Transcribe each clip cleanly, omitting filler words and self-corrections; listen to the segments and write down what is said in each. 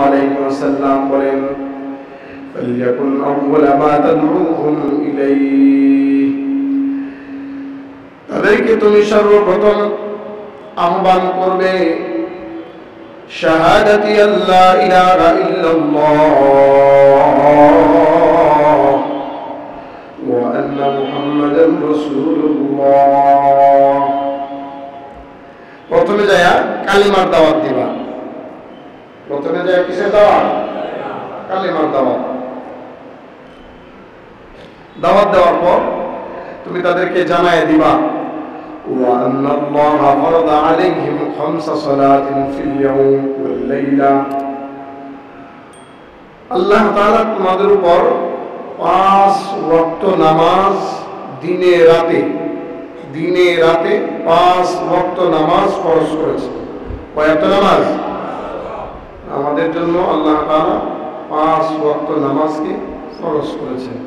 আলাইহি ওয়াসাল্লাম বলেন, ফালইয়াকুন আউওয়ালা মা তাদউহুম ইলাইহি, তাদেরকে তুমি সর্বপ্রথম আহ্বান করবে শাহাদাতি আল্লা ইলাহা ইল্লাল্লাহ ওয়া আন্না মুহাম্মাদান রাসূলুল্লাহ। প্রথমে যায়া কালিমার দাওয়াত দিবা। প্রথমে যায়া কিসের দাওয়াত? কালিমার দাওয়াত। দাওয়াত দেওয়ার পর তুমি তাদেরকে জানায় দিবা ওয়া আন্নাল্লাহা ফারাদা আলাইহিম খামসা সালাতিন ফিল ইয়াউম ওয়াল লাইলা, আল্লাহ তাআলা তোমাদের উপর 5 ওয়াক্ত নামাজ দিনে রাতে 5 ওয়াক্ত নামাজ ফরজ করেছেন। কয়টা নামাজ? আমাদের জন্য আল্লাহ তাআলা 5 ওয়াক্ত নামাজকে ফরজ করেছেন।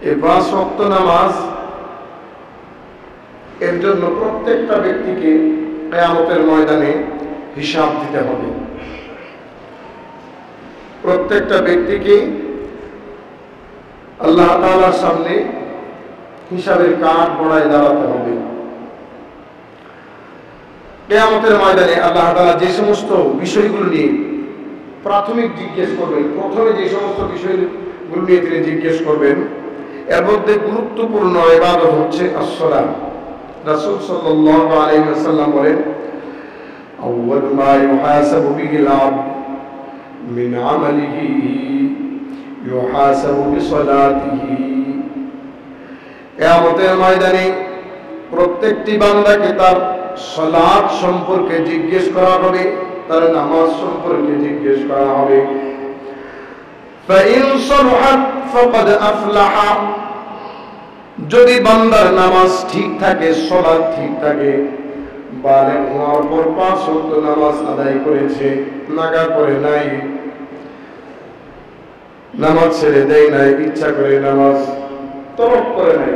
এই 5 ওয়াক্ত নামাজ এর জন্য প্রত্যেকটা ব্যক্তিকে কিয়ামতের ময়দানে হিসাব দিতে হবে। প্রত্যেকটা ব্যক্তিকে আল্লাহ তাআলার সামনে হিসাবের কাঠ গড়ায় দাঁড়াতে হবে। কিয়ামতের ময়দানে আল্লাহ তাআলা যে সমস্ত বিষয়গুলো নিয়ে প্রাথমিক জিজ্ঞেস করবেন, প্রথমে যে সমস্ত বিষয়গুলো নিয়ে তিনি জিজ্ঞেস করবেন, এর মধ্যে গুরুত্বপূর্ণ ইবাদত হচ্ছে আসসালাত। রাসূল সাল্লাল্লাহু আলাইহি ওয়াসাল্লাম বলেন, আউয়াল মা ইউহাসাবু বিহিল আবদ মিন আমালিহি ইউহাসাবু বিসলাতিহি। কিয়ামতের ময়দানে প্রত্যেকটি বান্দাকে তার সালাত সম্পর্কে জিজ্ঞেস করা হবে, তার নামাজ সম্পর্কে জিজ্ঞেস করা হবে। ফাইন সালাহাত ফাকাদ আফলাহা, যদি বান্দার নামাজ ঠিক থাকে, সালাত ঠিক থাকে, বালেগ হওয়ার পর 5 ওয়াক্ত নামাজ আদায় করেছে, নাগা করে নাই, নামাজ ছেড়ে দেয় নাই, ইচ্ছা করে নামাজ তরক করে নাই,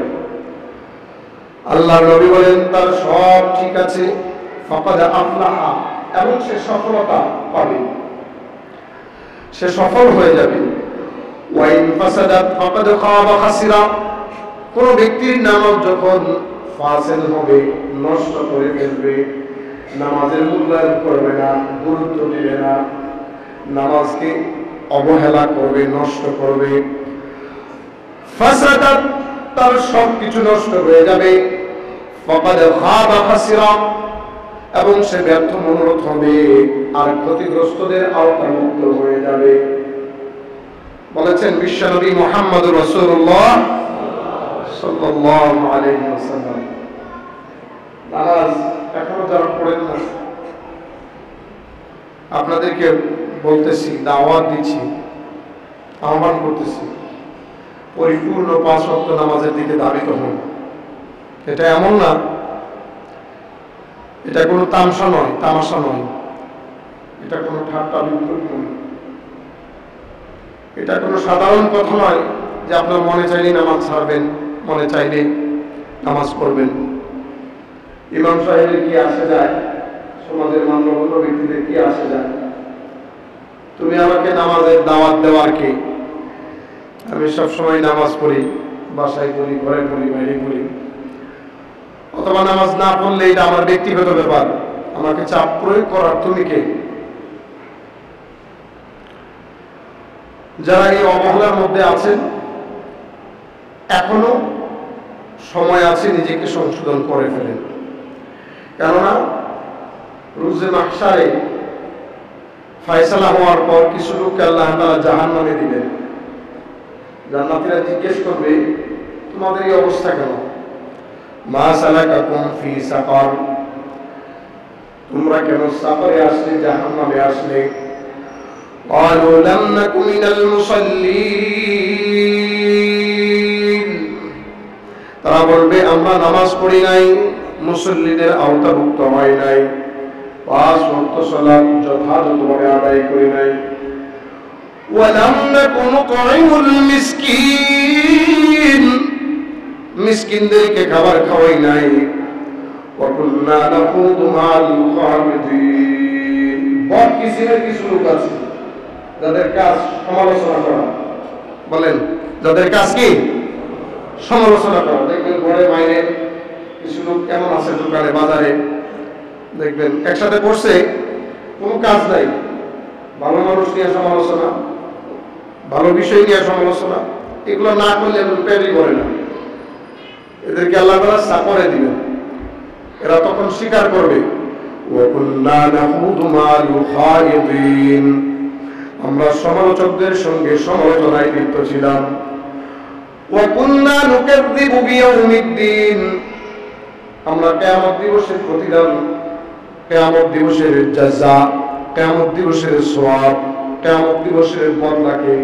আল্লাহ নবী বলেন তার সব ঠিক আছে, ফাকাদ আফলাহা, এবং সে সফলতা পাবে, সে সফল হয়ে যাবে। ওয়াইন ফাসাদাত ফাকাদ খাবা খাসিরা, কোন ব্যক্তির নামাজ যখন ফাসিল হবে, নষ্ট করে ফেলবে, নামাজের মূল্যায়ন করবে না, গুরুত্ব দিবে না, নামাজকে অবহেলা করবে, নষ্ট করবে, ফাসাদাত, তার সব কিছু নষ্ট হয়ে যাবে, ফাকাদ খাবা খাসিরা, এবং সে ব্যর্থ মনোরথ হবে আর ক্ষতিগ্রস্তদের আওতামুক্ত হয়ে যাবে। বলেছেন বিশ্বনবী মুহাম্মদুর রাসূলুল্লাহ সাল্লাল্লাহু আলাইহি ওয়াসাল্লাম। নামাজ এখনো যারা পড়েন না, আপনাদেরকে বলতেছি, দাওয়াত দিচ্ছি, আহ্বান করতেছি, পরিপূর্ণ 5 ওয়াক্ত নামাজের দিকে ধাবিত হন। এটা এমন না, এটা কোনো তামসা নয়, তামাশা নয়, এটা কোনো ঠাট্টা বিদ্রুপ নয়, এটা কোনো সাধারণ কথা নয় যে আপনার মনে চাইলে নামাজ ছাড়বেন, মনে চাইলে নামাজ পড়বেন। ইমাম সাহেবের কি আসে যায়, সমাজের মান্যগণ্য ব্যক্তিদের কি আসে যায়? তুমি আমাকে নামাজের দাওয়াত দেওয়ার কে? আমি সবসময় নামাজ পড়ি, বাসায় পড়ি, ঘরে পড়ি, বাইরে পড়ি, অথবা নামাজ না পড়লে এটা আমার ব্যক্তিগত ব্যাপার, আমাকে চাপ প্রয়োগ করার তুমি কে? যারা এই অবহেলার মধ্যে আছেন, এখনো সময় আছে, নিজেকে সংশোধন করে ফেলেন। কেননা রোজে মাহশারে ফয়সালা হওয়ার পর কিছু লোককে আল্লাহ তাআলা জাহান্নামে দিবেন। জান্নাতীরা জিজ্ঞেস করবে, তোমাদের এই অবস্থা কেন? মা সালাকাকুম ফি সাকার, তোমরা কেন সাকারে আসলে, জাহান্নামে আসলে? ক্বালু লাম নাকু মিনাল মুসাল্লিন, তারা বলবে আমরা নামাজ পড়ি নাই, মুসল্লিদের আওতাভুক্ত হয় নাই, 5 ওয়াক্ত সালাত যথাযথভাবে আদায় করি নাই। ওয়া লাম নাকু নুতঈমুল মিসকিন, মিসকিনদেরকে খাবার খাওয়াই নাই। ওয়া কুন্না নাখুদু মা'আল খাইদিন, বদ কিসিমের কিছু লোক আছে যাদের কাজ সমালোচনা করা। বলেন, যাদের কাজ কি? সমালোচনা করা। দেখবেন ঘরে বাইরে কিছু লোক এমন আছে, দোকানে বাজারে দেখবেন একসাথে বসছে, কোনো কাজ নাই, ভালো মানুষ নিয়ে সমালোচনা, ভালো বিষয় নিয়ে সমালোচনা। এগুলো না করলে পেটই করে না। এদেরকে আল্লাহ তাআলা সাপরে দিবেন, এরা তখন স্বীকার করবে আমরা সমালোচকদের সঙ্গে সমালোচনায় লিপ্ত ছিলাম। আমরা কিয়ামত দিবসের প্রতিদান, কিয়ামত দিবসের জাযা, কিয়ামত দিবসের সওয়াব, কিয়ামত দিবসের বদলাকে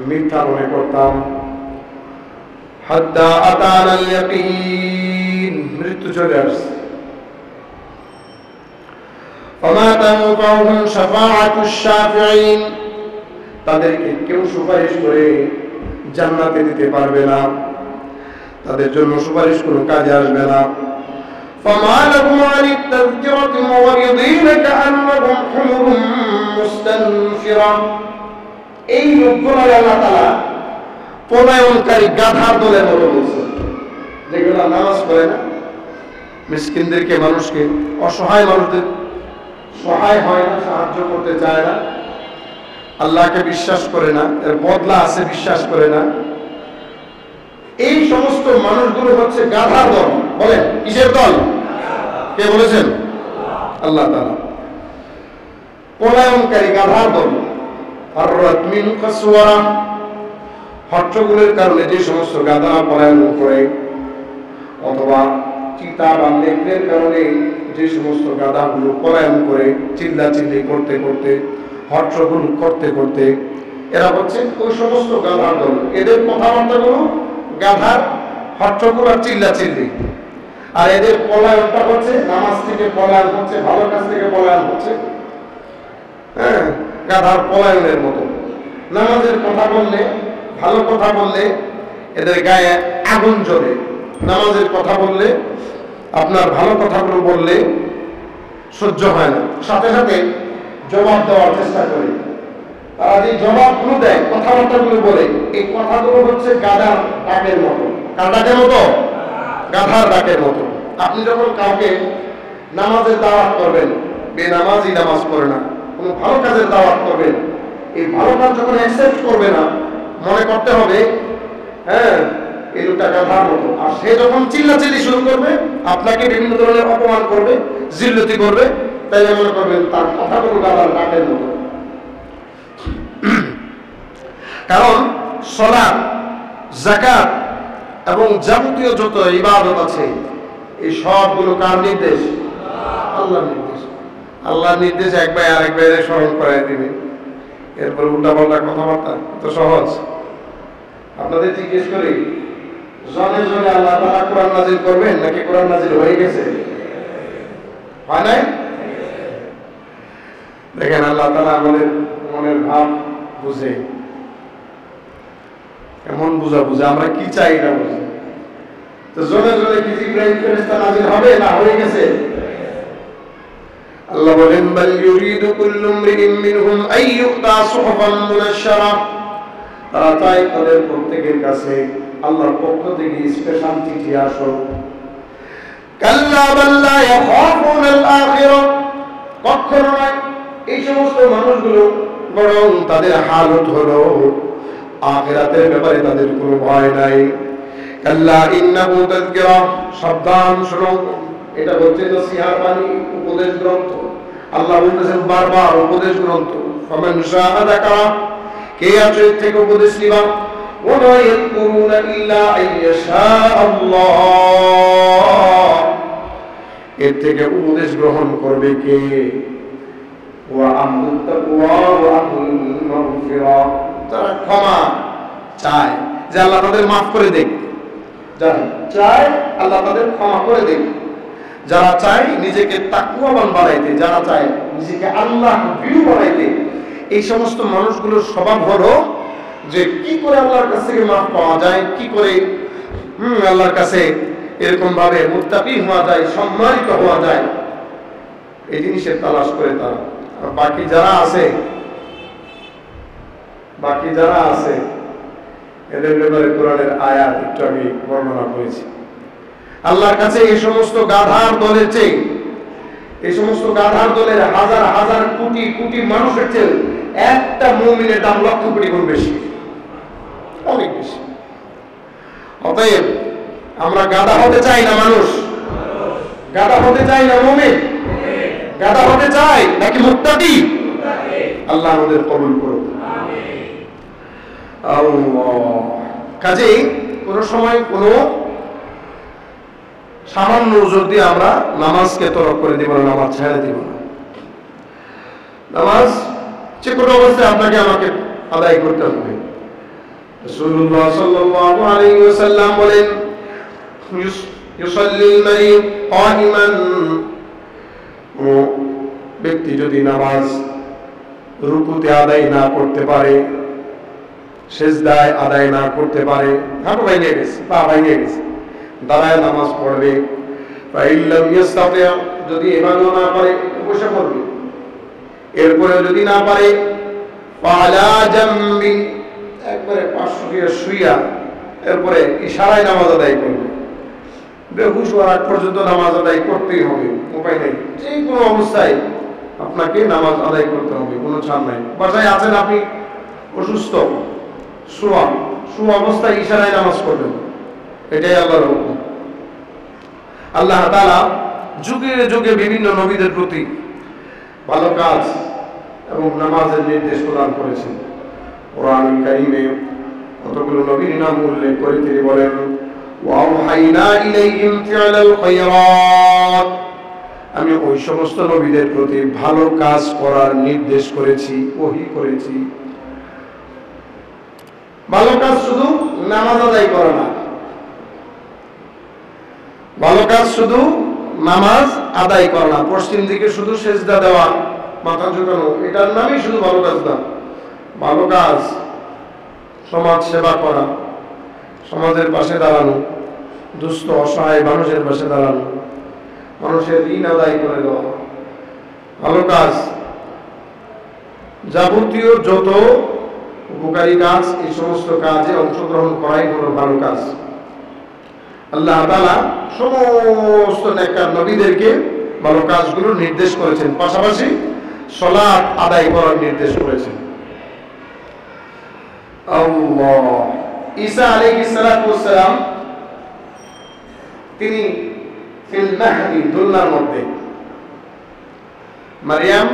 মিথ্যা মনে করতাম। হাত্তা আতানাল ইয়াকিন, মৃত্যু চলে আসছে। ফামা তানফাউহুম শাফাআতুশ শাফিঈন, তাদেরকে কেউ সুপারিশ করে জান্নাতে দিতে পারবে না, তাদের জন্য সুপারিশ কোনো কাজে আসবে না। ফামা লাহুম আনিত তাযকিরাতি মুরিদিন কাআন্নাহুম হুমুরুম মুস্তানফিরা, এই লোকগুলো আল্লাহ তাআলা পলায়নকারী গাধার দলের মতো বলছে, যেগুলো নামাজ পড়ে না, মিসকিনদেরকে, মানুষকে, অসহায় মানুষদের সহায় হয় না, সাহায্য করতে চায় না, আল্লাহকে বিশ্বাস করে না, এর বদলা আছে বিশ্বাস করে না। এই সমস্ত মানুষগুলো হচ্ছে গাধার দল। বলেন, কিসের দল? কে বলেছেন? আল্লাহ তাআলা। পলায়নকারী গাধার দল। ফাররাত মিন কাসওয়ারা, হট্টগোলের কারণে যে সমস্ত গাধা পলায়ন করে, অথবা চিতা বা নেকড়ের কারণে যে সমস্ত গাধাগুলো পলায়ন করে, চিল্লাচিল্লি করতে করতে, হট্টগোল করতে করতে, এরা হচ্ছে ওই সমস্ত গাধার দল। এদের কথাবার্তাগুলো গাধার হট্টগোল আর চিল্লাচিল্লি, আর এদের পলায়নটা হচ্ছে নামাজ থেকে পলায়ন হচ্ছে, ভালো কাজ থেকে পলায়ন হচ্ছে। হ্যাঁ, গাধার পলায়নের মতো। নামাজের কথা বললে, ভালো কথা বললে এদের গায়ে আগুন জ্বলে। নামাজের কথা বললে, আপনার ভালো কথাগুলো বললে সহ্য হয় না, সাথে সাথে জবাব দেওয়ার চেষ্টা করে। তারা যে জবাবগুলো দেয়, কথাবার্তাগুলো বলে, এই কথাগুলো হচ্ছে গাধার ডাকের মতো। কার ডাকের মতো? গাধার ডাকের মতো। আপনি যখন কাউকে নামাজের দাওয়াত করবেন, বেনামাজি নামাজ পড়ে না, কোনো ভালো কাজের দাওয়াত করবেন, এই ভালো কাজ যখন অ্যাকসেপ্ট করবে না, মনে করতে হবে হ্যাঁ এই লোকটা গাধার মতো। আর সে যখন চিল্লাচিল্লি শুরু করবে, আপনাকে বিভিন্ন ধরনের অপমান করবে, জিল্লতি করবে, তাই মনে করবেন তার কথাগুলো গাধার ডাকের মতো। কারণ সালাত, যাকাত এবং যাবতীয় যত ইবাদত আছে, এই সবগুলো কার নির্দেশ? আল্লাহর নির্দেশ। আল্লাহর নির্দেশ একবার আরেকবার স্মরণ করাই দিবে, এরপর উল্টাপাল্টা কথাবার্তা তো সহজ। আপনাদের জিজ্ঞেস করি, জনে জনে আল্লাহ তাআলা কোরআন নাযিল করবেন নাকি কোরআন নাযিল হয়ে গেছে? হয় নাই? দেখেন, আল্লাহ তাআলা আমাদের মনের ভাব বুঝে, এমন বুঝা বুঝে আমরা কি চাই এটা বুঝে। তো জনে জনে কি জিবরাইল ফেরেশতা নাযিল হবে না হয়ে গেছে? আল্লাহ বলেন, বাল ইউরিদু কুল্লু ইমরিইন মিনহুম আন ইউতা সুহফান মুনাশশারা, তারা চায় তাদের প্রত্যেকের কাছে আল্লাহর পক্ষ থেকে স্পেশাল চিঠি আসুক। কাল্লা বাল লা ইয়াখাফুনাল আখিরাহ, কখনো নয়। এই সমস্ত মানুষগুলো বরং তাদের হালত হলো আখিরাতের ব্যাপারে তাদের কোনো ভয় নাই। কাল্লা ইন্নাহু তাযকিরা, সাবধান শোনো, এটা হচ্ছে নসিহত বাণী, উপদেশ গ্রন্থ। আল্লাহ বলতেছেন বারবার উপদেশ গ্রন্থ। ফামান শাআ যাকারা, কে আছে এর থেকে উপদেশ নিবা। ওয়া মা ইয়াকুরুনা ইল্লা আইয়াশা আল্লাহ, এর থেকে উপদেশ গ্রহণ করবে কে? ওয়া আহলুত তাকওয়া ওয়া আহলুল মাগফিরা, যারা ক্ষমা চায় যে আল্লাহ তাদের মাফ করে দেখ, যারা চায় আল্লাহ তাদের ক্ষমা করে দেখ, যারা চায় নিজেকে তাকওয়াবান বানাইতে, যারা চায় নিজেকে আল্লাহ ভীরু বানাইতে, এই সমস্ত মানুষগুলোর স্বভাব হলো যে কি করে আল্লাহর কাছ থেকে মাফ পাওয়া যায়, কি করে আল্লাহর কাছে এরকম ভাবে মুত্তাকি হওয়া যায়, সম্মানিত হওয়া যায়, এই জিনিসের তালাশ করে তারা। বাকি যারা আছে এদের ব্যাপারে কোরআনের আয়াত একটু আমি বর্ণনা করেছি। আল্লাহর কাছে এই সমস্ত গাধার দলের চেয়ে, এই সমস্ত গাধার দলের হাজার হাজার কোটি কোটি মানুষের চেয়ে একটা মুমিনের দাম লক্ষ কোটি গুণ বেশি, অনেক বেশি। অতএব আমরা গাধা হতে চাই না, মানুষ গাধা হতে চাই না, মুমিন গাধা হতে চাই নাকি মুত্তাকি? আল্লাহ আমাদের কবুল করুন। কাজেই কোন সময় কোন সামান্য উজর দিয়ে আমরা নামাজকে তরক করে দিব না, নামাজ ছেড়ে দিব না। নামাজ যে কোনো অবস্থায় আপনাকে আমাকে আদায় করতে হবে। রাসূলুল্লাহ সাল্লাল্লাহু আলাইহি ওয়াসাল্লাম বলেন, ইউসাল্লিল মারিদ কাইমান, ব্যক্তি যদি নামাজ রুকুতে আদায় না করতে পারে, সিজদায় আদায় না করতে পারে, হাঁটু ভেঙে গেছে, পা ভেঙে গেছে, দাঁড়ায় নামাজ পড়বে। ফাইল্লাম ইস্তাতি, যদি এভাবেও না পারে বসে পড়বে। এরপরে যদি না পারে ফালা জামবি, একবারে পাঁচশো দিয়ে শুইয়া এরপরে ইশারায় নামাজ আদায় করবে। বেহুশ হওয়ার আগ পর্যন্ত নামাজ আদায় করতেই হবে, উপায় নেই। যে কোনো অবস্থায় আপনাকে নামাজ আদায় করতে হবে, কোনো ছাড় নাই। বাসায় আছেন আপনি অসুস্থ, শোয়া অবস্থায় ইশারায় নামাজ পড়বেন, এটাই আল্লাহর হুকুম। আল্লাহ তাআলা যুগে যুগে বিভিন্ন নবীদের প্রতি ভালো কাজ এবং নামাজের নির্দেশ প্রদান করেছেন। কোরআন কারীমে কতগুলো নবীর নাম উল্লেখ করে তিনি বলেন, ওয়াওহাইনা ইলাইহিম ফিআলাল খায়রাত, আমি ওই সমস্ত নবীদের প্রতি ভালো কাজ করার নির্দেশ করেছি, ওহী করেছি। ভালো কাজ শুধু নামাজ আদায় করা না, ভালো কাজ শুধু নামাজ আদায় করা না, পশ্চিম দিকে শুধু সেজদা দেওয়া, মাথা ঝুঁকানো, এটার নামই শুধু ভালো কাজ না। ভালো কাজ সমাজ সেবা করা, সমাজের পাশে দাঁড়ানো, দুস্থ অসহায় মানুষের পাশে দাঁড়ানো, মানুষের ঋণ আদায় করে দেওয়া। ভালো কাজ যাবতীয় যত উপকারী কাজ, এই সমস্ত কাজে অংশগ্রহণ করাই হলো ভালো কাজ। আল্লাহ তাআলা সমস্ত নেককার নবীদেরকে ভালো কাজগুলো নির্দেশ করেছেন, পাশাপাশি সালাত আদায় করার নির্দেশ করেছেন। আল্লাহ ঈসা আলাইহিস সালাতু ওয়াস সালাম তিনি ফিল মাহদি, দুলনার মধ্যে, মারিয়াম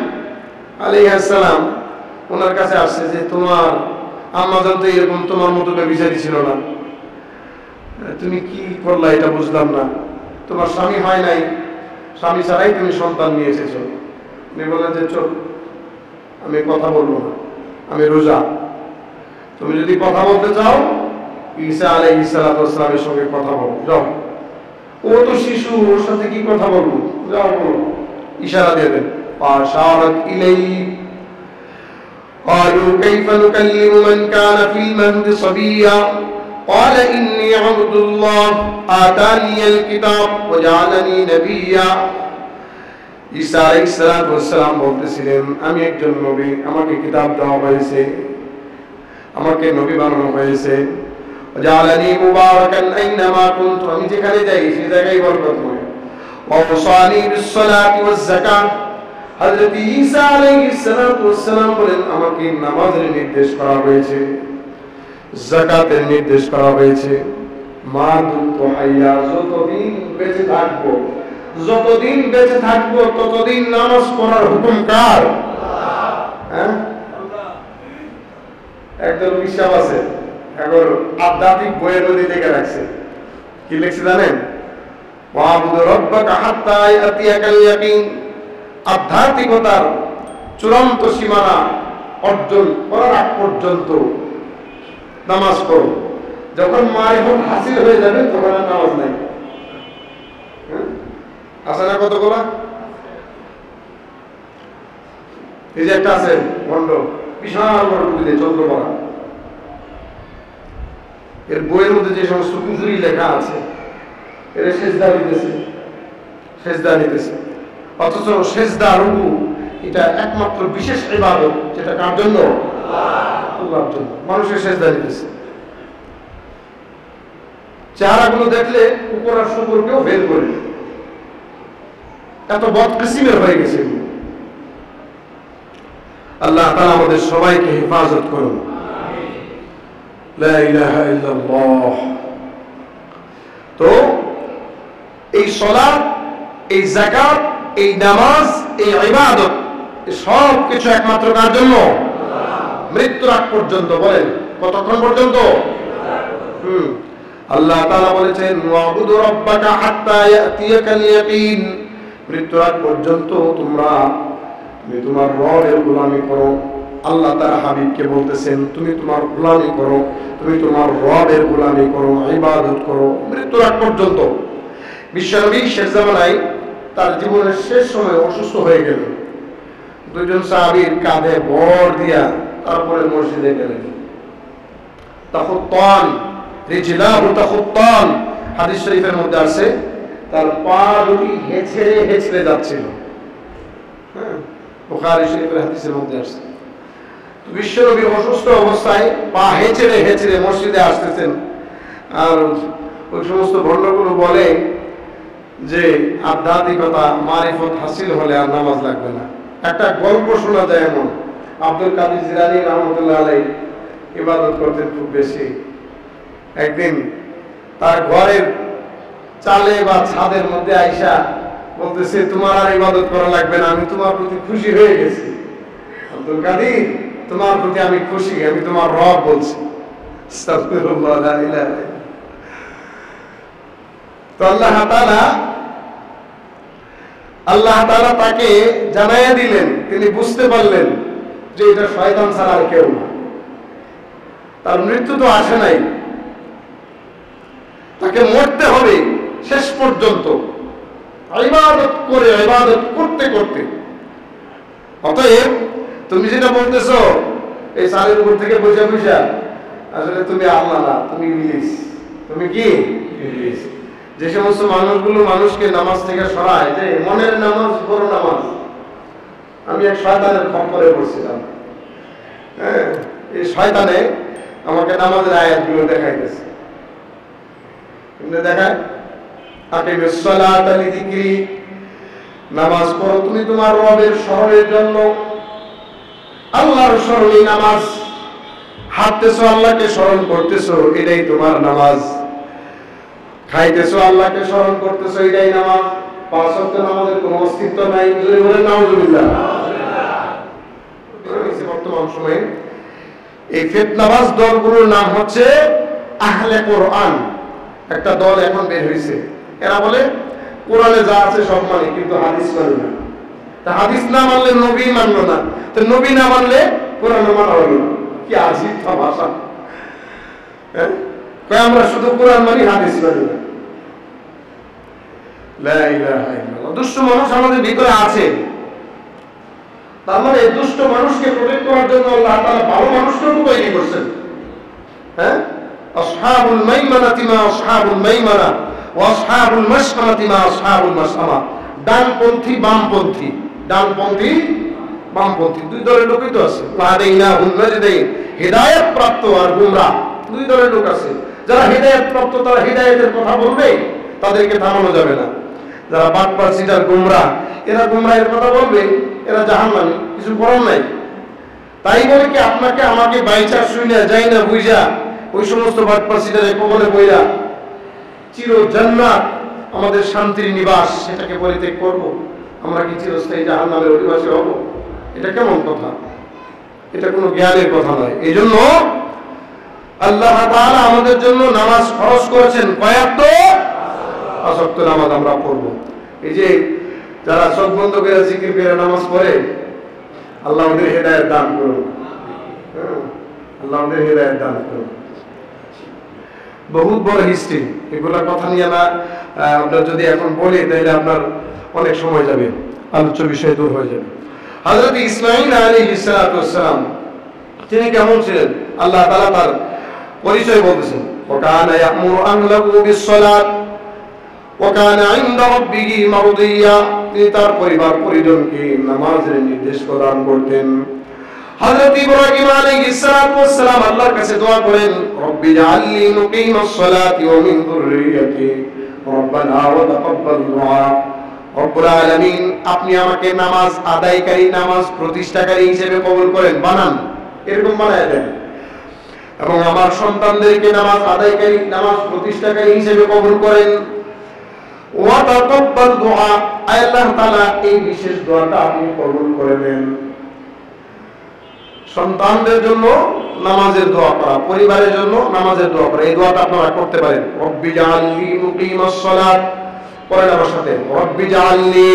আলাইহিস সালাম ওনার কাছে আসছে যে তোমার আম্মা জান তো এরকম তোমার মতো ব্যভিচারী ছিল না, তুমি কি করলা এটা বুঝলাম না, তোমার স্বামী হয় নাই, স্বামী ছাড়াই তুমি সন্তান নিয়ে এসেছো। উনি বললেন যে চল, আমি কথা বলবো না, আমি রোজা, তুমি যদি কথা বলতে চাও ঈসা আলাইহিস সালাতু ওয়াস সালামের সঙ্গে কথা বলো, যাও। ও তো শিশু, ওর সাথে কি কথা বলবো, যাও বলো। ইশারা দিয়ে দেন, ফাশারাত ইলাইহি قالوا كيف نكلم من كان في المهد صبيا قال إني عبد الله آتاني الكتاب وجعلني نبيا। ঈসা আলাইহিস সালাতু ওয়াস সালাম বলতেছিলেন, আমি একজন নবী, আমাকে কিতাব দেওয়া হয়েছে, আমাকে নবী বানানো হয়েছে। وجعلني مباركا أينما كنت, আমি যেখানে যাই সেই জায়গায় বরকতময়। وأوصاني بالصلاة والزكاة, হযরত ঈসা আলাইহিস সালাতু ওয়াস সালাম বলেন, আমাকে নামাজের নির্দেশ করা হয়েছে, যাকাতের নির্দেশ করা হয়েছে। মা দুমতু হাইয়া, যতদিন বেঁচে থাকবো, যতদিন বেঁচে থাকবো ততদিন নামাজ পড়ার হুকুম কার? হ্যাঁ, একদম বিশ্বাস আছে। এখন আধ্যাত্মিক বইয়ের মধ্যে লিখে রাখছে, কি লিখছে জানেন? ওয়াবুদ রাব্বাকা হাত্তা ইয়াতিয়াকাল ইয়াকিন, আধ্যাত্মিকতার চূড়ান্ত সীমানা অর্জন করার আগ পর্যন্ত নামাজ পড়ো, যখন মারিফত হাসিল হয়ে যাবে তখন আর নামাজ নাই। আছে না কতগুলা? এই যে একটা আছে ভণ্ড, বিশাল বড় টুপিতে চন্দ্রপরা, এর বইয়ের মধ্যে যে সমস্ত কুফরি লেখা আছে, এর সেজদা নিতেছে, অথচ সেজদা রুকু এটা একমাত্র বিশেষ ইবাদত, যেটা কার জন্য? আল্লাহর জন্য। মানুষের সেজদা দিতেছে, চেহারাগুলো দেখলে কুকুর আর শুকুরকেও বের করে, এত বদকিসিমের হয়ে গেছে। আল্লাহ তাআলা আমাদের সবাইকে হেফাজত করুন। লা ইলাহা ইল্লাল্লাহ। তো এই সালাত, এই যাকাত, এই নামাজ, এই ইবাদত, সব কিছু একমাত্র কার জন্য? মৃত্যুর আগ পর্যন্ত। বলেন কতক্ষণ পর্যন্ত? আল্লাহ তাআলা বলেছেন ওয়াবুদু রাব্বাকা হাত্তা ইয়াতিয়াকাল ইয়াকিন। মৃত্যুর আগ পর্যন্ত তোমরা তোমার রবের গোলামি করো। আল্লাহ তার হাবিবকে বলতেছেন তুমি তোমার গোলামি করো, তুমি তোমার রবের গোলামি করো, ইবাদত করো মৃত্যুর আগ পর্যন্ত। বিশ্বনবী শেষ জামানায় তার জীবনের শেষ সময় অসুস্থ হয়ে গেল। দুইজন সাহাবীর কাঁধে ভর দিয়া তারপরে মসজিদে গেলেন। তাখুত্তান রিজলাহু তাখুত্তান, হাদিস শরীফের মধ্যে আছে তার পা দুটি হেঁচড়ে হেঁচড়ে যাচ্ছিল। হ্যাঁ, বুখারী শরীফের হাদিসের মধ্যে আছে। বিশ্বনবী অসুস্থ অবস্থায় পা হেঁচড়ে হেঁচড়ে মসজিদে আসতেছেন। আর ওই সমস্ত ভণ্ডগুলো বলে যে আধ্যাত্মিকতা মারিফত হাসিল হলে আর নামাজ লাগবে না। একটা গল্প শোনা যায় এমন, আব্দুল কাদের জিলানী রাহমাতুল্লাহ আলাইহি ইবাদত করতেন খুব বেশি। একদিন তার ঘরের চালে বা ছাদের মধ্যে আইসা বলতেছে তোমার আর ইবাদত করা লাগবে না, আমি তোমার প্রতি খুশি হয়ে গেছি। আব্দুল কাদের তোমার প্রতি আমি খুশি, আমি তোমার রব বলছি। আস্তাগফিরুল্লাহ, লা ইলাহা ইল্লাল্লাহ। তো আল্লাহ তাআলা তাকে জানাইয়া দিলেন, তিনি বুঝতে পারলেন যে এটা শয়তান ছাড়া আর কেউ না। তার মৃত্যু তো আসে নাই, তাকে মরতে হবে শেষ পর্যন্ত ইবাদত করে, ইবাদত করতে করতে। অতএব তুমি যেটা বলতেছো এই সালের উপর থেকে বসে বসে, আসলে তুমি আল্লাহ না, তুমি ইবলিস। তুমি কি? ইবলিস। যে সমস্ত মানুষগুলো মানুষকে নামাজ থেকে সরায়, যে মনের নামাজ বড় নামাজ। আমি এক শয়তানের খপ্পরে পড়ছিলাম। হ্যাঁ, এই শয়তানে আমাকে নামাজের আয়াতগুলো দেখাইতেছে। দেখায় আকিমিস সালাতা লিযিকরি, নামাজ পড়ো তুমি তোমার রবের স্মরণের জন্য। আল্লাহর স্মরণে নামাজ। হাঁটতেছো আল্লাহকে স্মরণ করতেছো, এটাই তোমার নামাজ। খাইতেছো আল্লাহকে স্মরণ করতেছো, এটাই নামাজ। পাঁচ ওয়াক্ত নামাজের কোনো অস্তিত্ব নাই। যদি বলেন নাউজুবিল্লাহ। বর্তমান সময়ে এই ফিতনাবাজ দলগুলোর নাম হচ্ছে আহলে কোরআন। একটা দল এখন বের হয়েছে, এরা বলে কোরআনে যা আছে সব মানে, কিন্তু হাদিস মানে না। তা হাদিস না মানলে নবী মানলো না, তো নবী না মানলে কোরআন মানা হলো না। কি আজীব ভাষা! আমরা শুধু কোরআন মানি, হাদিস মানি না। লা ইলাহা ইল্লাল্লাহ। দুষ্ট মানুষ আমাদের ভিতরে আছে। তার মানে এই দুষ্ট মানুষকে প্রোটেক্ট করার জন্য আল্লাহ তাআলা ভালো মানুষকেও তৈরি করছেন। হ্যাঁ, আসহাবুল মাইমানাতি মা আসহাবুল মাইমানা ওয়া আসহাবুল মাশআমাতি মা আসহাবুল মাশআমা। ডানপন্থী বামপন্থী, ডানপন্থী বামপন্থী দুই দলের লোকই তো আছে। ওয়াদাইনাহুম নাজদাইন, হিদায়াত প্রাপ্ত আর গুমরাহ দুই দলের লোক আছে। যারা হিদায়াত প্রাপ্ত তারা হিদায়াতের কথা বলবে, তাদেরকে থামানো যাবে না। যারা বাটপার সিটার গুমরাহ, এরা গুমরাহের কথা বলবে, এরা জাহান্নামী, কিছু করার নাই। তাই বলে কি আপনাকে আমাকে বাইচা শুইনা যাই না বুঝা ওই সমস্ত বাটপার সিটারে কবলে বইরা চির জান্নাত আমাদের শান্তির নিবাস সেটাকে পরিত্যাগ করব? আমরা কি চিরস্থায়ী জাহান্নামের অধিবাসী হব? এটা কেমন কথা? এটা কোনো জ্ঞানের কথা নয়। এই জন্য আল্লাহ তাআলা আমাদের জন্য নামাজ ফরজ করেছেন। কয়েকটা পাঁচ ওয়াক্ত নামাজ আমরা পড়ব। এই যে যারা চোখ বন্ধ করে জিকির করে নামাজ পড়ে, আল্লাহ ওদের হেদায়েত দান করুন। আল্লাহ ওদের হেদায়েত দান করুন। বহুত বড় হিস্ট্রি, এগুলা কথা নিয়ে না আপনার যদি এখন বলি তাহলে আপনার অনেক সময় যাবে, আলোচ্য বিষয় দূর হয়ে যাবে। হযরত ইসমাঈল আলাইহিস সালাম তিনি কেমন ছিলেন? আল্লাহ তাআলা তার পরিচয় বলতেছেন, ওয়া কানা ইয়ামুরু আহলাহু বিস-সালাত ওয়া কানা ইনদা রাব্বিহি মারদিয়া, তিনি তার পরিবার পরিজনকে নামাজের নির্দেশ প্রদান করতেন। হযরত ইব্রাহিম আলাইহিস সালাতু ওয়াস সালাম আল্লাহর কাছে দোয়া করেন, রব্বি জাআলনি মুকিমাস সালাতি ওয়া মিন যুররিয়্যাতি রব্বানা ওয়া তাকাব্বাল দুআ। রব্বুল আলামিন, আপনি আমাকে নামাজ আদায়কারী, নামাজ প্রতিষ্ঠাকারী হিসেবে কবুল করেন, বানান, এরকম বানায় দেন, এবং আমার সন্তানদেরকে নামাজ আদায়কারী, নামাজ প্রতিষ্ঠাকারী হিসেবে কবুল করেন। ওয়া তাকাব্বাল দুআ, আল্লাহ তাআলা এই বিশেষ দোয়াটা আপনি কবুল করে নেন। সন্তানদের জন্য নামাজের দোয়া করা, পরিবারের জন্য নামাজের দোয়া করা, এই দোয়াটা আপনারা করতে পারেন। রব্বি জাআলনি মুকিমাস সালাত, পড়েন আমার সাথে, রব্বি জাআলনি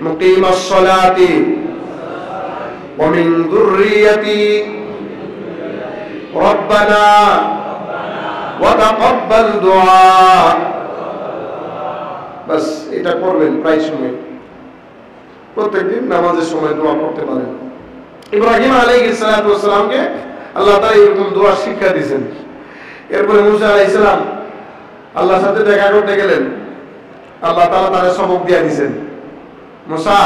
মুকিমাস সালাতি ওয়া মিন যুররিয়্যাতি রব্বানা ওয়া তাকাব্বাল দুআ। বাস এটা করবেন প্রায় সময়, প্রত্যেকদিন নামাজের সময় দোয়া করতে পারেন। ইব্রাহিম আলাইহিস সালাতু ওয়াস সালামকে আল্লাহ তাআলা এরকম দোয়া শিক্ষা দিয়েছেন। এরপরে মুসা আলাইহিস সালাম আল্লাহর সাথে দেখা করতে গেলেন, আল্লাহ তাআলা তারে সবক দিয়ে দিয়েছেন, মুসা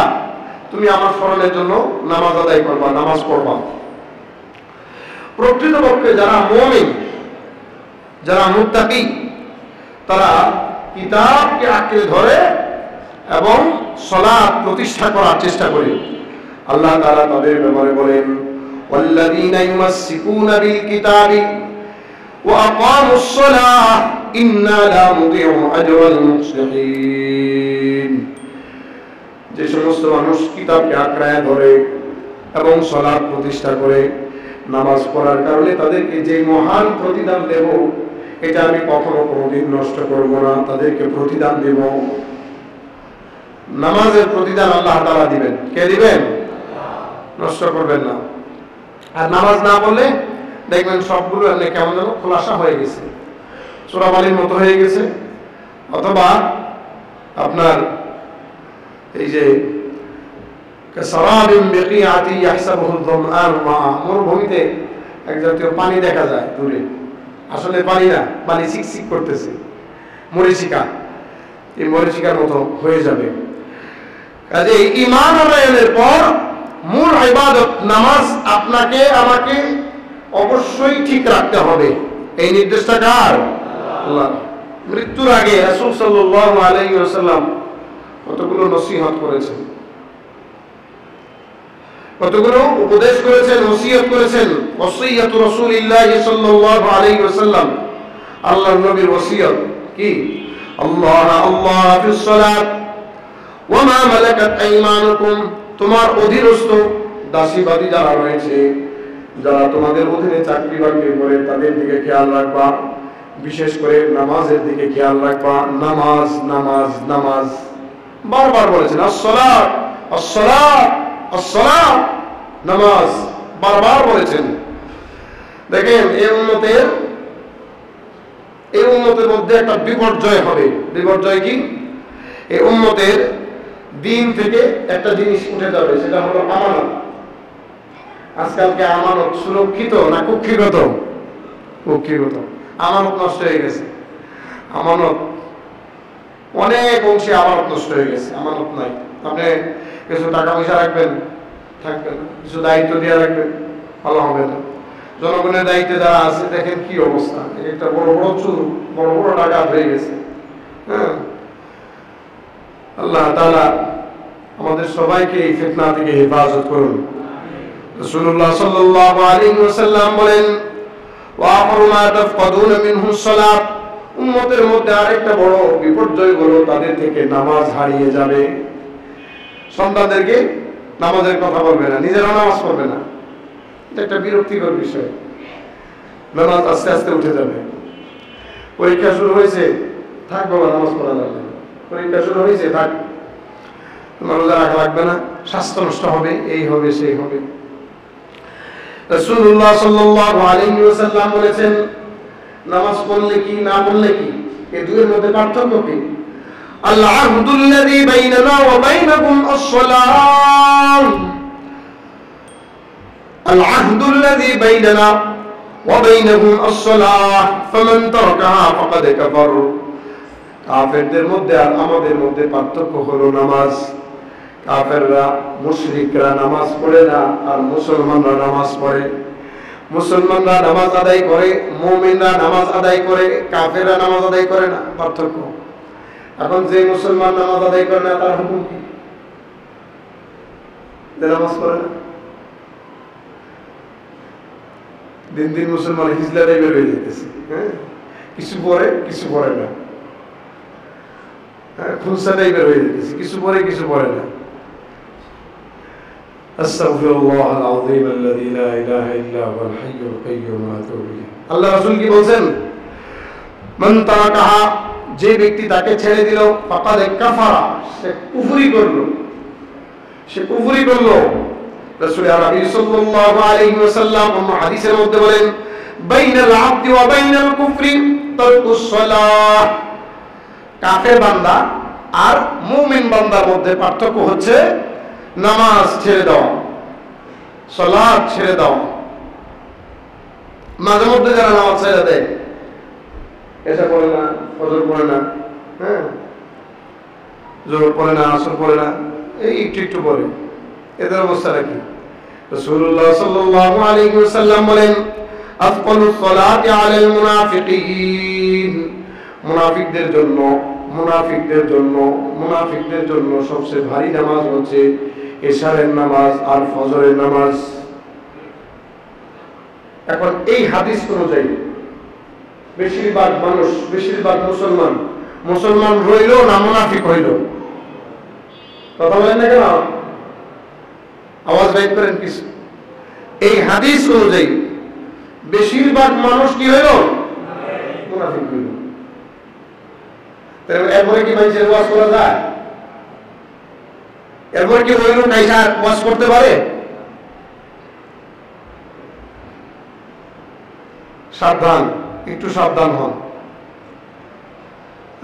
তুমি আমার স্মরণের জন্য নামাজ আদায় করবা, নামাজ পড়বা। প্রকৃতপক্ষে যারা মুমিন, যারা মুত্তাকি, তারা কিতাবকে আঁকড়ে ধরে এবং সালাত প্রতিষ্ঠা করার চেষ্টা করে। আল্লাহ তাআলা তাদের ব্যাপারে বলেন, ওয়াল্লাযীনা ইউমাসসিকুনা বিল কিতাবি ওয়া আকামুস সালাহ ইন্না লা নুযিউ আজরাল মুসলিহিন। যে সমস্ত মানুষ কিতাবকে আঁকড়ে ধরে এবং সালাত প্রতিষ্ঠা করে, নামাজ পড়ার কারণে তাদেরকে যে মহান প্রতিদান দেব, এটা আমি কখনো কোনোদিন নষ্ট করব না, তাদেরকে প্রতিদান দেব। নামাজের প্রতিদান আল্লাহ তাআলা দিবেন। কে দিবেন? নষ্ট করবেন না। আর নামাজ না পড়লে দেখবেন সবগুলো এমনি কেমন যেন খোলাসা হয়ে গেছে, চোরাবালির মতো হয়ে গেছে, অথবা আপনার এই যে কাসারাবিন বিকিআতি ইয়াহসাবুহু যামআন মা, মরুভূমিতে এক জাতীয় পানি দেখা যায় দূরে, আসলে পানি না, পানি চিকচিক করতেছে, মরীচিকা, এই মরীচিকার মতো হয়ে যাবে। কাজে ঈমান আনয়নের পর মূল ইবাদত নামাজ আপনাকে আমাকে অবশ্যই ঠিক রাখতে হবে। এই নির্দেশটা কার? আল্লাহ। মৃত্যুর আগে রাসূল সাল্লাল্লাহু আলাইহি ওয়াসাল্লাম কতগুলো নসিহত করেছেন, কতগুলো উপদেশ করেছেন, ওসিয়ত করেছেন। ওসিয়ত রাসূলিল্লাহ সাল্লাল্লাহু আলাইহি ওয়াসাল্লাম, আল্লাহর নবীর ওসিয়ত কি? আল্লাহ আল্লাহ ফিস সালাত ওয়া মা মালাকাত আইমানুকুম, তোমার অধীনস্থ দাসীবাদী যারা রয়েছে, যারা তোমাদের অধীনে চাকরি বাকরি করে, তাদের দিকে খেয়াল রাখবা, বিশেষ করে নামাজের দিকে খেয়াল রাখবা। নামাজ নামাজ নামাজ, বারবার বলেছেন আসসালাত আসসালাত আসসালাত, নামাজ বারবার বলেছেন। দেখেন এই উম্মতের মধ্যে একটা বিপর্যয় হবে। বিপর্যয় কি? এই উম্মতের দিন থেকে একটা জিনিস উঠে যাবে, সেটা হলো আমানত। আজকালকে আমানত সুরক্ষিত না কুক্ষিগত? কুক্ষিগত। আমানত নষ্ট হয়ে গেছে। আমানত অনেক অংশে আমানত নষ্ট হয়ে গেছে, আমানত নাই। আপনি কিছু টাকা পয়সা রাখবেন, থাকবে না, কিছু দায়িত্ব দিয়ে রাখবেন, ভালো হবে না। জনগণের দায়িত্বে যারা আছে দেখেন কি অবস্থা, একটা বড় বড় চুর, বড় বড় ডাকাত হয়ে গেছে। হ্যাঁ, আল্লাহ তাআলা আমাদের সবাইকে এই ফিতনা থেকে হেফাজত করুন। রাসূলুল্লাহ সাল্লাল্লাহু আলাইহি ওয়াসাল্লাম বলেন, ওয়া আখরু মা তাফকাদুনা মিনহু সালাত, উম্মতের মধ্যে আরেকটা বড় বিপর্যয় হলো তাদের থেকে নামাজ হারিয়ে যাবে। সন্তানদেরকে নামাজের কথা বলবে না, নিজেরা নামাজ পড়বে না, এটা একটা বিরক্তিকর বিষয়। নামাজ আস্তে আস্তে উঠে যাবে। পরীক্ষা শুরু হয়েছে, থাক বাবা নামাজ পড়া যাবে। পরীক্ষা শুরু হয়েছে, থাক, তোমার রোজা রাখা লাগবে না, স্বাস্থ্য নষ্ট হবে, এই হবে সেই হবে। রাসূলুল্লাহ সাল্লাল্লাহু আলাইহি ওয়াসাল্লাম বলেছেন, নামাজ পড়লে কি না পড়লে কি, এই দুইয়ের মধ্যে পার্থক্য কি? আল আহদুল্লাযী বাইনানা ওয়া বাইনাকুম আস-সালাম, আল আহদুল্লাযী বাইনানা ওয়া বাইনাকুম আস-সালাহ ফামান তারাকাহা ফাকাদ কাফার। কাফেরদের মধ্যে আর আমাদের মধ্যে পার্থক্য হলো নামাজ। কাফেররা মুশরিকরা নামাজ পড়ে না, আর মুসলমানরা নামাজ পড়ে। মুসলমানরা নামাজ আদায় করে, মুমিনরা নামাজ আদায় করে, কাফেররা নামাজ আদায় করে না, পার্থক্য। এখন যে মুসলমান নামাজ আদায় করে না তার হুকুম কি? নামাজ পড়ে না। দিন দিন মুসলমান হিজলা টাইপের হয়ে যেতেছে, হ্যাঁ, কিছু পড়ে কিছু পড়ে না, খুলসা টাইপের হয়ে যেতেছে, কিছু পড়ে কিছু পড়ে না। আস্তাগফিরুল্লাহ আল-আযীম আল্লাযী লা ইলাহা ইল্লা হুয়াল হাইয়ুল কাইয়্যুম ওয়া আতুবু ইলাইহি। আল্লাহ রাসূল কি বলেন? মান তারাকাহা, যে ব্যক্তি তাকে ছেড়ে দিল, ফাকাদ কাফারা, সে কুফরি করলো, সে কুফরি করলো। রাসূল আরবি সাল্লাল্লাহু আলাইহি ওয়াসাল্লাম হাদিসের মধ্যে বলেন, বাইনাল আবদি ওয়া বাইনাল কুফরি তারকুস সালাহ। কাফের বান্দা আর মুমিন বান্দার মধ্যে পার্থক্য হচ্ছে নামাজ ছেড়ে দাও, সালাত ছেড়ে দাও। মাঝে মধ্যে যারা নামাজ ছেড়ে দেয়, এসা পড়ে না, ফজর পড়ে না, হ্যাঁ, জোহর পড়ে না, আসর পড়ে না, এই একটু একটু পড়ে, এদের অবস্থাটা কি? রাসূলুল্লাহ সাল্লাল্লাহু আলাইহি ওয়াসাল্লাম বলেন, আফকালুস সালাতি আলাল মুনাফিকিন, মুনাফিকদের জন্য, মুনাফিকদের জন্য, মুনাফিকদের জন্য সবচেয়ে ভারী নামাজ হচ্ছে এশারের নামাজ আর ফজরের নামাজ। এখন এই হাদিস অনুযায়ী বেশিরভাগ মানুষ, বেশিরভাগ মুসলমান, মুসলমান রইল না মুনাফিক হইল? কথা বলেন না কেন? আওয়াজ বাইর করেন কিছু। এই হাদিস অনুযায়ী বেশিরভাগ মানুষ কি হইল? মুনাফিক হইল। এরপরে কি মানুষের ওয়াজ করা যায়? এরপরে কি ওই লোক আইসা ওয়াজ করতে পারে? সাবধান, একটু সাবধান হন।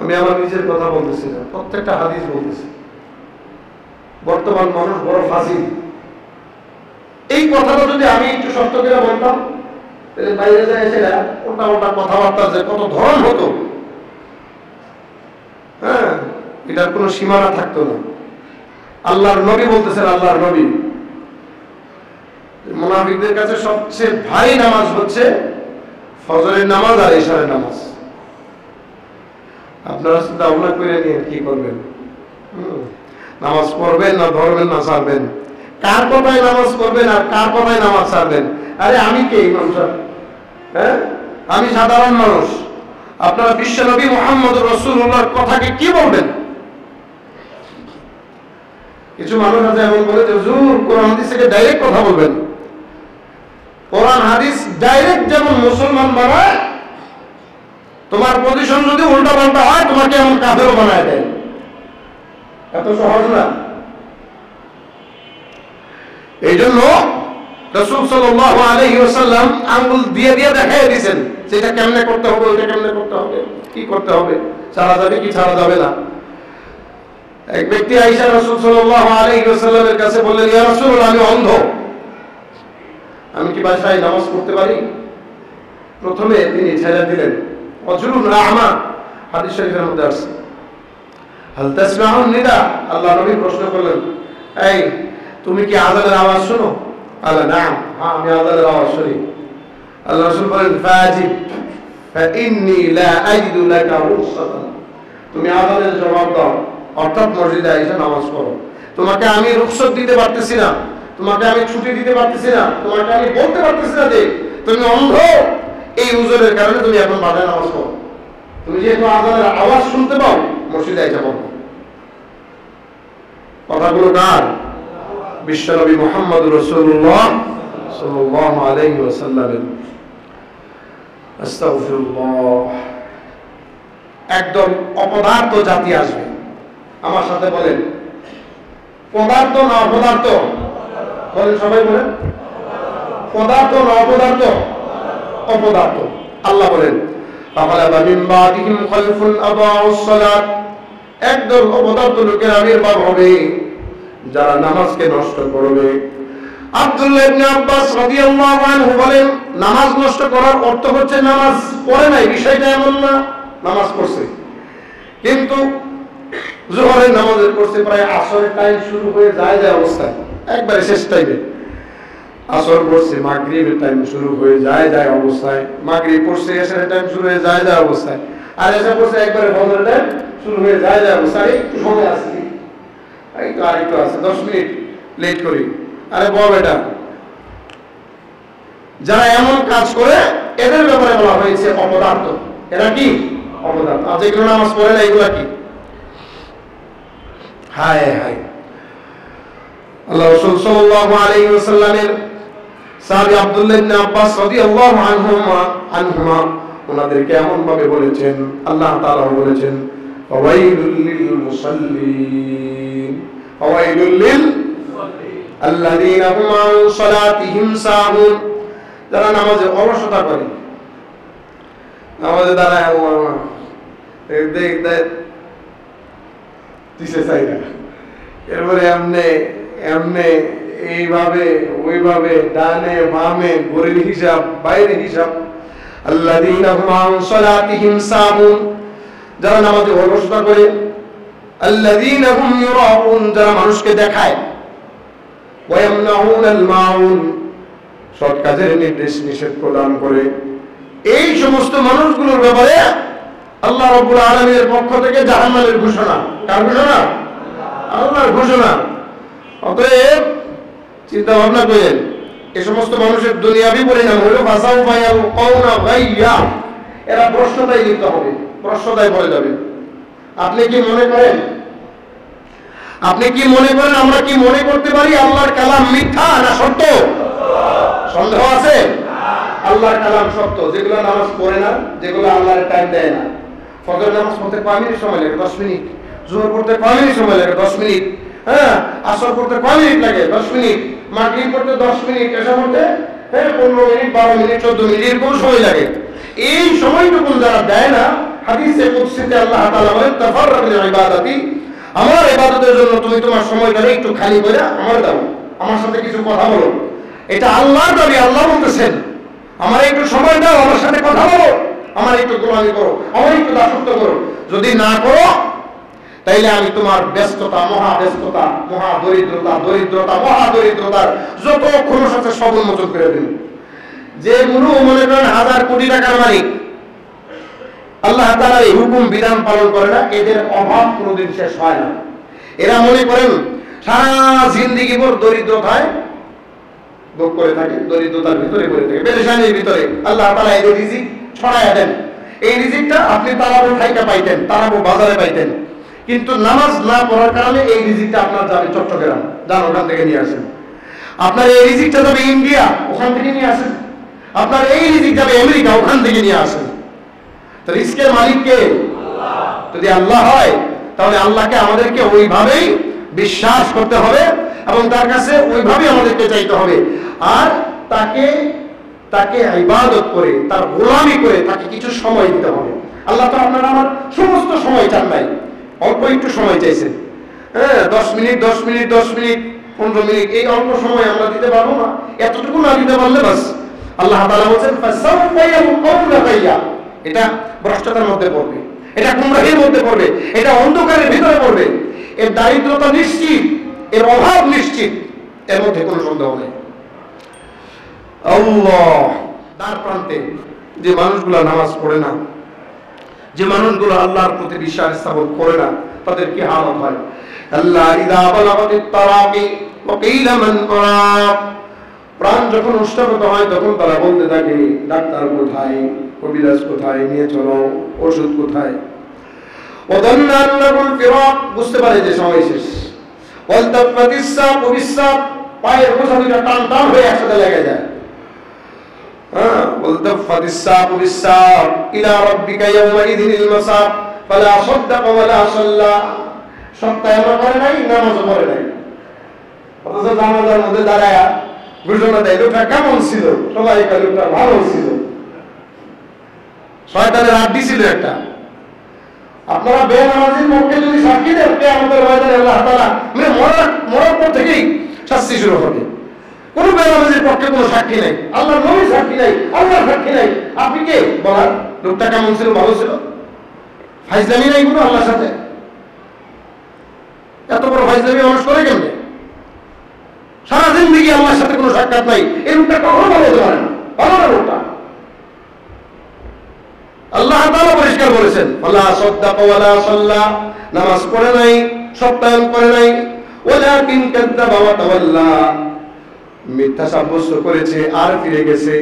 আমি আমার নিজের কথা বলতেছি না, প্রত্যেকটা হাদিস বলতেছি। বর্তমান মানুষ বড় ফাজিল। এই কথাটা যদি আমি একটু শক্ত করে বলতাম, তাহলে বাইরে যায় এসে ওটা ওটা কথাবার্তা যে কত ধরন হতো, হ্যাঁ, এটার কোনো সীমানা থাকতো না। আল্লাহর নবী বলতেছেন, আল্লাহর নবী, মুনাফিকদের কাছে সবচেয়ে ভারী নামাজ হচ্ছে ফজরের নামাজ আর ইশারের নামাজ। আপনারা চিন্তা ভাবনা করে নিয়ে কি করবেন? নামাজ পড়বেন না ধরবেন না ছাড়বেন? কার কথায় নামাজ পড়বেন আর কার কথায় নামাজ ছাড়বেন? আরে আমি কে ইমাম সাহেব? হ্যাঁ, আমি সাধারণ মানুষ। আপনারা বিশ্বনবী মুহাম্মদ রাসূলুল্লাহর কথাকে কি বলবেন? কিছু মানুষ আছে এমন বলে যে হুজুর কোরআন হাদিস থেকে ডাইরেক্ট কথা বলবেন। কোরআন হাদিস ডাইরেক্ট যেমন মুসলমান বানায়, তোমার পজিশন যদি উল্টা পাল্টা হয় তোমাকে এমন কাফেরও বানায় দেয়। এত সহজ না। এই জন্য রাসূল সাল্লাল্লাহু আলাইহি ওয়াসাল্লাম আঙ্গুল দিয়ে দিয়ে দেখাই দিয়েছেন যেটা কেমনে করতে হবে, ওইটা কেমনে করতে হবে, কি করতে হবে, ছাড়া যাবে কি ছাড়া যাবে না। এক ব্যক্তি আয়েশা রাসূল সাল্লাল্লাহু আলাইহি ওয়াসাল্লামের কাছে বললেন, ইয়া রাসূলুল্লাহ, আমি অন্ধ, আমি কি বাসায় নামাজ পড়তে পারি? প্রথমে তিনি ছেড়ে দিলেন, রাজুলুন আ'মা, হাদিস শরীফের মধ্যে আছে। হাল তাসমাউন নিদা, আল্লাহ নবী প্রশ্ন করলেন, এই তুমি কি আযানের আওয়াজ শোনো? আলা নাম, হ্যাঁ আমি আযানের আওয়াজ শুনি। আল্লাহ রাসূল বলেন, ফাজিব ফাইন্নী লা আজিদু লাকা রুখসাতান, তুমি আযানের জবাব দাও, অর্থাৎ মসজিদে এসে নামাজ পড়ো। তোমাকে আমি রুখসত দিতে পারতেছি না, তোমাকে আমি ছুটি দিতে পারতেছি না, তোমাকে আমি বলতে পারতেছি না যে তুমি অন্ধ, এই উযরের কারণে তুমি এখন বাসায় নামাজ পড়ো। তুমি যেহেতু আযানের আওয়াজ শুনতে পাও, মসজিদে এসে পড়ো। কথাগুলো কার? বিশ্বনবী মুহাম্মদ রাসূলুল্লাহ সাল্লাল্লাহু আলাইহি ওয়াসাল্লাম। আস্তাগফিরুল্লাহ। একদম অপদার্থ জাতি আসবে, আমার সাথে বলেন, পদার্থ না অপদার্থ? বলেন সবাই, বলেন পদার্থ না অপদার্থ? অপদার্থ। আল্লাহ বলেন, ফাখালাফা মিন বাদিহিম খালফুন আদাউস সালাত, একদল অপদার্থ লোকের আবির্ভাব হবে যারা নামাজকে নষ্ট করবে। আব্দুল্লাহ ইবনে আব্বাস রাদিয়াল্লাহু আনহু বলেন, নামাজ নষ্ট করার অর্থ হচ্ছে নামাজ পড়ে নাই, বিষয়টা এমন না, নামাজ পড়ছে, কিন্তু জোহরের নামাজের পড়ছে প্রায় আসরের টাইম শুরু হয়ে যায় অবস্থায়, একবারে শেষ টাইমে আসর পড়ছে, মাগরিবের টাইম শুরু হয়ে যায় অবস্থায়, মাগরিব পড়ছে, এশারের টাইম শুরু হয়ে যায় অবস্থায়, আর এশা পড়ছে একবারে ফজরের টাইম শুরু হয়ে যায় অবস্থায়। একটু সময় আছে, এই তো আরেকটু আছে, 10 মিনিট লেট করি। আরে বল এটা, যারা এমন কাজ করে এদের ব্যাপারে বলা হয়েছে অপদার্থ। এরা কি অপদার্থ। আর যেগুলো নামাজ পড়ে না এগুলা কি? হায় হায়। আল্লাহ রাসূল সাল্লাল্লাহু আলাইহি ওয়াসাল্লামের সাহাবী আব্দুল্লাহ ইবনে আব্বাস রাদিয়াল্লাহু আনহুমা ওনাদেরকে এমন ভাবে বলেছেন, আল্লাহ তাআলা বলেছেন ফাওয়াইলুল লিল মুসাল্লিন, ফাওয়াইলুল লিল আল্লাযীনা হুম আন সালাতিহিম সাহুন, যারা নামাজে অলসতা করে, নামাজে দাঁড়ায় দেখ দিছে চাইরা, এরপরে এমনে এইভাবে ওইভাবে ডানে বামে ঘরের হিসাব বাইরের হিসাব। আল্লাযীনা হুম আন সালাতিহিম সাহুন, যারা নামাজে অলসতা করে। আল্লাযীনা হুম ইউরাউন, যারা মানুষকে দেখায়। ওয়া ইয়ামনাউনাল মাউন, সৎ কাজের নির্দেশ নিষেধ প্রদান করে। এই সমস্ত মানুষগুলোর ব্যাপারে আল্লাহ রাব্বুল আলামিনের পক্ষ থেকে জাহান্নামের ঘোষণা। কার ঘোষণা? আল্লাহর ঘোষণা। অতএব চিন্তা ভাবনা করেন, এই সমস্ত মানুষের দুনিয়াবি পরিণাম হলো ফাসাউফা ইয়ালকাউনা গাইয়া, এরা প্রশ্নটাই লিপ্ত হবে, প্রশ্নটাই পড়ে যাবে। আপনি কি মনে করেন আমরা কি মনে করতে পারি আল্লাহর কালাম মিথ্যা না সত্য? সন্দেহ আছে? আল্লাহর কালাম সত্য। যেগুলো নামাজ পড়ে না, যেগুলো আল্লাহর টাইম দেয় না, ফজর নামাজ পড়তে 5 মিনিট সময় লাগে 10 মিনিট, জোহর পড়তে 5 মিনিট সময় লাগে 10 মিনিট, হ্যাঁ আসর পড়তে 5 মিনিট লাগে 10 মিনিট, মাগরিব পড়তে 10 মিনিট, এশা পড়তে 15 মিনিট 12 মিনিট 14 মিনিট এরকম সময় লাগে। এই সময়টুকু যারা দেয় না, হাদিসে কুদসিতে আল্লাহ তাআলা বলেন তাফাররাগ লিল ইবাদাতি, আমার ইবাদতের জন্য তুমি তোমার সময়টাকে একটু খালি করে আমার দাও, আমার সাথে কিছু কথা বলো। এটা আল্লাহর দাবি। আল্লাহ বলতেছেন আমার একটু সময় দাও, আমার সাথে কথা বলো, আমার একটু গোলামি করো, আমার একটু দাসত্ব করো। যদি না করো তাইলে আমি তোমার ব্যস্ততা, মহা ব্যস্ততা, মহা দরিদ্রতা, মহা দরিদ্রতার যত খরচ আছে সব উন্মোচন করে দিন। যে গুরু মনে করেন 1000 কোটি টাকার মালিক, আল্লাহ তাআলার এই হুকুম বিধান পালন করে না, এদের অভাব কোনোদিন শেষ হয় না। এরা মনে করেন সারা জিন্দেগি ভর দরিদ্রতায় ভোগ করে থাকে, দরিদ্রতার ভিতরে পড়ে থাকে, পেরেশানির ভিতরে। আল্লাহ তাআলা এদের রিজিক ছড়ায়া দেন। এই রিজিকটা আপনি তারাবো খাইতে পাইতেন, তারাবো বাজারে পাইতেন, কিন্তু নামাজ না পড়ার কারণে এই রিজিকটা আপনার যাবে চট্টগ্রাম, যান ওখান থেকে নিয়ে আসেন। আপনার এই রিজিকটা যাবে ইন্ডিয়া, ওখান থেকে নিয়ে আসেন। আপনার এই রিজিক যাবে আমেরিকা, ওখান থেকে নিয়ে আসেন। তো রিজিকের মালিক কে? আল্লাহ। যদি আল্লাহ হয় তাহলে আল্লাহকে আমাদেরকে ওইভাবেই বিশ্বাস করতে হবে এবং তার কাছে ওইভাবেই আমাদেরকে চাইতে হবে। আর তাকে ইবাদত করে, তার গোলামি করে তাকে কিছু সময় দিতে হবে। আল্লাহ তো আপনার আমার সমস্ত সময় চান নাই, অল্প একটু সময় চাইছেন। হ্যাঁ 10 মিনিট 15 মিনিট, এই অল্প সময় আমরা দিতে পারবো না। এতটুকু না দিতে পারলে বাস আল্লাহ তাআলা বলেন ফাসাউফা ইয়ালকাউনা গাইয়া, এটা ভ্রষ্টতার মধ্যে পড়বে, এটা গুমরাহির মধ্যে পড়বে, এটা অন্ধকারের ভিতরে পড়বে। এর দারিদ্রতা নিশ্চিত, এর অভাব নিশ্চিত, এর মধ্যে কোনো সন্দেহ নেই। আল্লাহ দ্বার প্রান্তে যে মানুষগুলো নামাজ পড়ে না, যে মানুষগুলো আল্লাহর প্রতি বিশ্বাস স্থাপন করে না, তাদের কি হালত হয়? আল্লাহ ইযা বালাগাতিত তারাকি ওয়া কিলা মান তারাক, প্রাণ যখন উষ্ণাগত হয় তখন তারা বলতে থাকে ডাক্তার কোথায়, কবিরাজ কোথায়, নিয়ে চলো, ওষুধ কোথায়। ওয়াদান্না আন্নাহুল ফিরাক, বুঝতে পারে যে সময় শেষ। ওয়ালতাফাতিস সাক বিসাক, পায়ের বোঝা দুটো টান টান হয়ে একসাথে লেগে যায়। ওয়ালতাফাতিস সাক বিসাক ইলা রাব্বিকা ইয়াওমাইযিনিল মাসাক ফালা সাদ্দাকা ওয়ালা সাল্লা, সপ্তাহে করে নাই, নামাজও পড়ে নাই, অথচ জানাজার মধ্যে দাঁড়ায়া ঘোষণা দেয় লোকটা কেমন ছিল, সবাই লোকটা ভালো ছিল, শয়তানের আড্ডি ছিল একটা। আপনারা বেনামাজির পক্ষে যদি সাক্ষী দেন, কিয়ামতের ময়দানে আল্লাহ তাআলা মরার পর থেকেই শাস্তি শুরু হবে। কোন বেনামাজির পক্ষে কোনো সাক্ষী নাই, আল্লাহর নবীর সাক্ষী নাই, আল্লাহর সাক্ষী নাই। আপনি কে বলার লোকটা কেমন ছিল, ভালো ছিল? ফাইজলামি নাই কোনো আল্লাহর সাথে? এত বড় ফাইজলামি মানুষ করে কেমনে? সারা জিন্দেগি আল্লাহর সাথে কোনো সাক্ষাৎ নাই, এই লোকটা কখনো ভালো হতে পারে না। ভালো না লোকটা? আল্লাহ তাআলা পরিষ্কার বলেছেন, ওয়ালা সাদ্দাকা ওয়ালা সাল্লা, নামাজ পড়ে নাই, সত্যায়ন করে নাই, ওয়ালাকিন কাযযাবা ওয়া তাওয়াল্লা, মিথ্যা সাব্যস্ত করেছে আর ফিরে গেছে।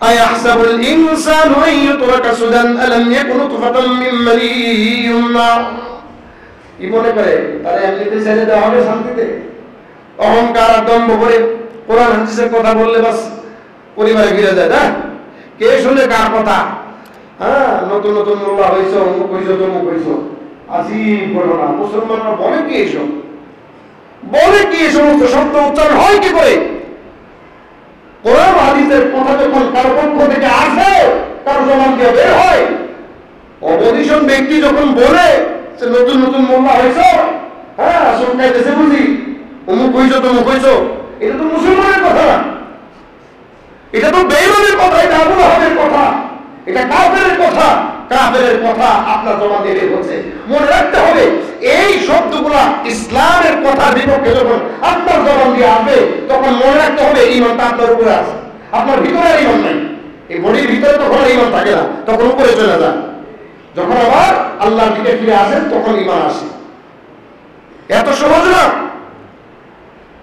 আয়াহসাবুল ইনসানু আন ইউতরাকা সুদান আলাম ইয়াকুন তুফাতাম মিন মানিয়্যিন ইউমনা, কি মনে করে তারা এমনিতে ছেড়ে দেওয়া হবে শান্তিতে? অহংকার আর দম্ভ করে কোরআন হাদিসের কথা বললে বাস পরিবারে ফিরে যায় না? কে শুনে কার কথা? হ্যাঁ, নতুন নতুন মোল্লা হয়েছে, অমুক হয়েছে, তমুক হয়েছে, আজীব ঘটনা। মুসলমানরা বলে কি এসব? বলে কি এই সমস্ত শব্দ উচ্চারণ হয় কি করে? কোরআন হাদিসের কথা যখন কারো পক্ষ থেকে আসে, কারো জবান দিয়ে বের হয়, অপোজিশন ব্যক্তি যখন বলে সে নতুন নতুন মোল্লা হয়েছে, হ্যাঁ চমকাইতেছে বুঝি, অমুক হয়েছো তমুক হয়েছো, এটা তো মুসলমানের কথা না, এটা তো বেঈমানের কথা, এটা আবু লাহাবের কথা, এটা কাফেরের কথা। কাফেরের কথা আপনার জবান দিয়ে বের হচ্ছে। মনে রাখতে হবে, এই শব্দগুলা ইসলামের কথার বিপক্ষে যখন আপনার জবান দিয়ে আসবে, তখন মনে রাখতে হবে ঈমানটা আপনার উপরে আছে, আপনার ভিতরে আর ঈমান নাই। এই বডির ভিতরে তখন ঈমান থাকে না, তখন উপরে চলে যায়। যখন আবার আল্লাহর দিকে ফিরে আসেন তখন ঈমান আসে। এত সহজ না।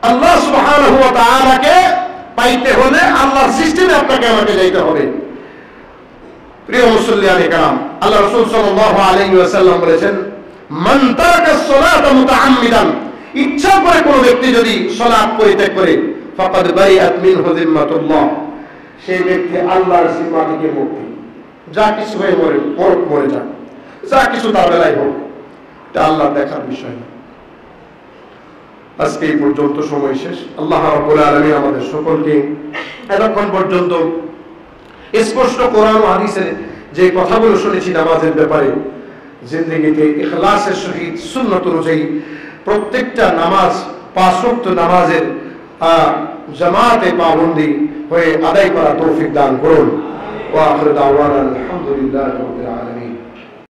আল্লাহ সুবহানাহু ওয়া তাআলাকে পাইতে হলে আল্লাহর সিস্টেমে আপনাকে আমাকে যাইতে হবে। প্রিয় মুসল্লিয়ানে কেরাম, আল্লাহ রাসূল সাল্লাল্লাহু আলাইহি ওয়াসাল্লাম বলেছেন, মান তারাকা সালাতা মুতাআম্মিদান, ইচ্ছা করে কোন ব্যক্তি যদি সালাত পরিত্যাগ করে, ফাকাদ বারিআত মিনহু যিম্মাতুল্লাহ, সেই ব্যক্তি আল্লাহর জিম্মা থেকে মুক্তি। যা কিছু হয়ে মরে যাক, যা কিছু তার বেলায় হোক, এটা আল্লাহ দেখার বিষয় না। আজকে এই পর্যন্ত সময় শেষ। আল্লাহ রাব্বুল আলামিন আমাদের সকলকে এতক্ষণ পর্যন্ত স্পষ্ট কোরআন ও হাদিসের যে কথাগুলো শুনেছি নামাজের ব্যাপারে, জিন্দেগিতে ইখলাসের সহিত সুন্নাত অনুযায়ী প্রত্যেকটা নামাজ, 5 ওয়াক্ত নামাজের জামাতে পাবন্দি হয়ে আদায় করা তৌফিক দান করুন। ওয়া আখিরু দাওয়ানা আলহামদুলিল্লাহি রাব্বিল আলামিন।